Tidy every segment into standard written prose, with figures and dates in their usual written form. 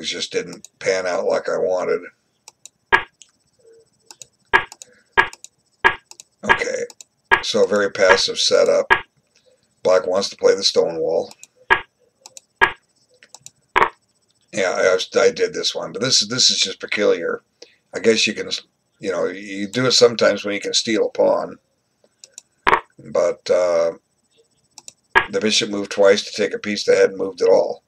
things just didn't pan out like I wanted. Okay, so a very passive setup. Black wants to play the stone wall. Yeah, I did this one, but this is just peculiar. I guess you can, you do it sometimes when you can steal a pawn, but the bishop moved twice to take a piece that hadn't moved at all.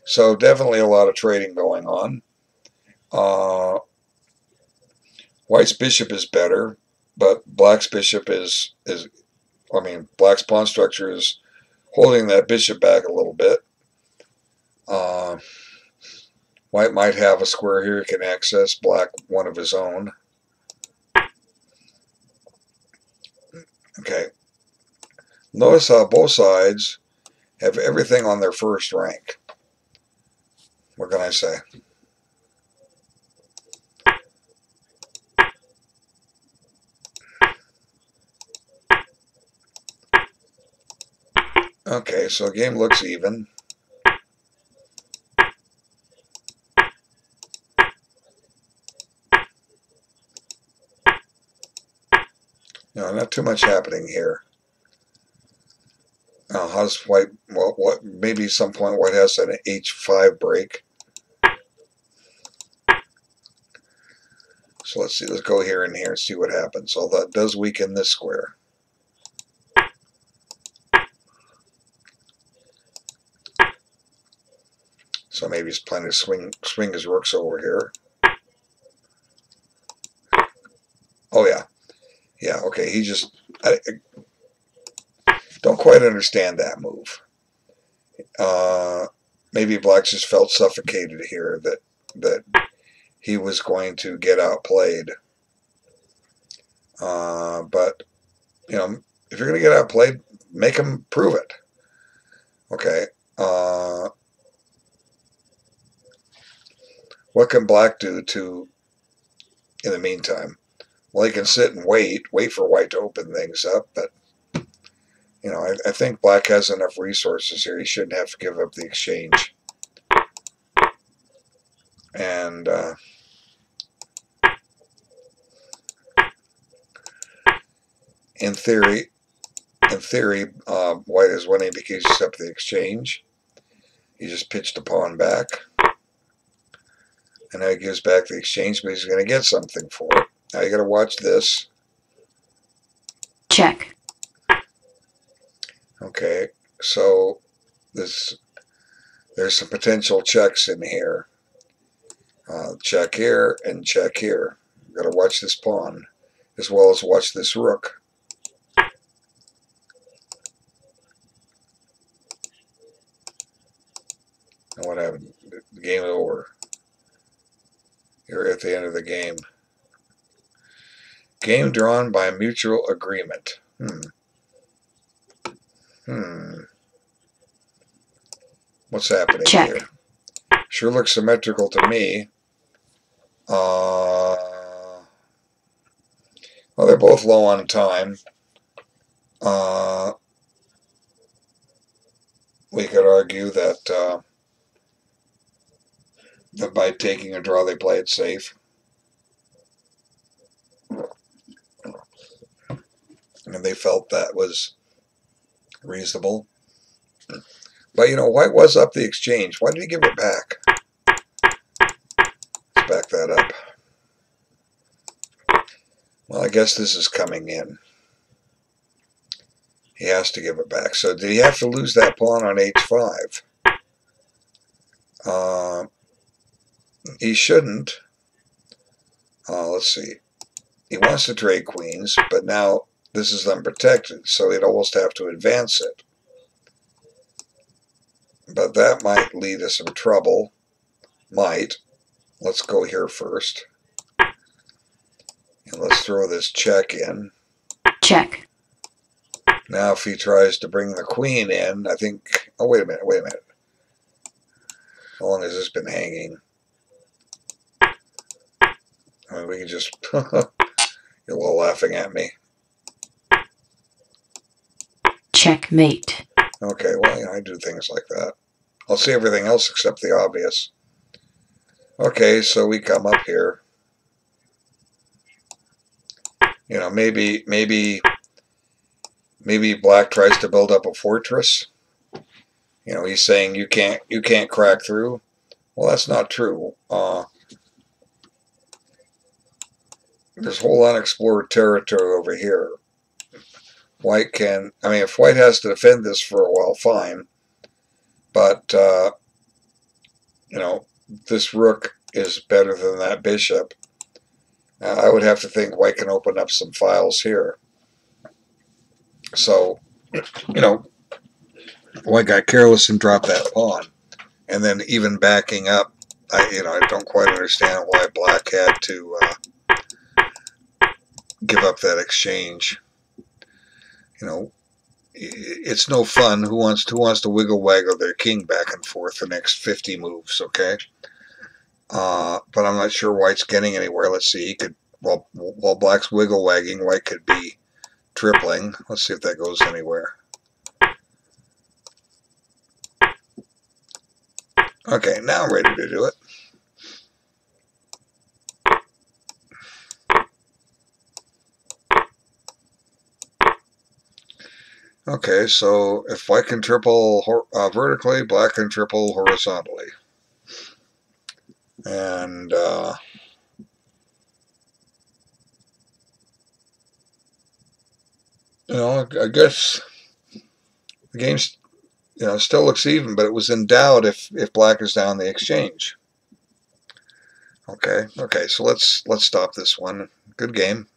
So definitely a lot of trading going on. White's bishop is better, but black's bishop black's pawn structure is holding that bishop back a little bit. White might have a square here he can access, black one of his own. Okay. Notice how both sides have everything on their first rank. What can I say? Okay, so the game looks even. Not too much happening here. How's White? Well, maybe some point White has an H5 break. So let's see. Let's go here and here and see what happens. So that does weaken this square. So maybe he's planning to swing his rooks over here. Oh yeah, yeah. Okay, I don't quite understand that move. Maybe Black just felt suffocated here that he was going to get outplayed. But if you're going to get outplayed, make him prove it. Okay. What can Black do in the meantime? Well, he can sit and wait for White to open things up, but I think Black has enough resources here. He shouldn't have to give up the exchange. And in theory, White is winning because he accepted the exchange. He just pitched a pawn back. And now he gives back the exchange, but he's going to get something for it. Now you got to watch this. Check. Okay, so there's some potential checks in here. Check here and check here. You've got to watch this pawn as well as watch this rook. And what happened? The game is over. You're at the end of the game. Game drawn by mutual agreement. What's happening Check. here? Sure looks symmetrical to me. Well, they're both low on time. We could argue that by taking a draw, they play it safe. And they felt that was reasonable. But, White was up the exchange. Why did he give it back? Let's back that up. Well, I guess this is coming in. He has to give it back. So did he have to lose that pawn on h5? He shouldn't. Let's see. He wants to trade queens, but now this is unprotected, so he'd almost have to advance it. But that might lead to some trouble. Might. Let's go here first. And let's throw this check in. Check. Now if he tries to bring the queen in, I think... Oh, wait a minute. How long has this been hanging? I mean, we can just, you're all laughing at me. Checkmate. Okay, well, you know, I do things like that. I'll see everything else except the obvious. Okay, so we come up here. You know, maybe black tries to build up a fortress. You know, he's saying you can't crack through. Well, that's not true. There's whole unexplored territory over here. White can, I mean, if white has to defend this for a while, fine. But, you know, this rook is better than that bishop. I would have to think white can open up some files here. So, you know, white got careless and dropped that pawn. And then even backing up, I don't quite understand why black had to give up that exchange. You know, it's no fun. Who wants to wiggle waggle their king back and forth the next 50 moves? Okay, but I'm not sure white's getting anywhere. Let's see. He could, while black's wiggle wagging, white could be tripling. Let's see if that goes anywhere. Okay, now I'm ready to do it. Okay, so if white can triple vertically, black can triple horizontally. And you know, I guess the game's, you know, still looks even, but it was in doubt if black is down the exchange. Okay, so let's stop this one. Good game.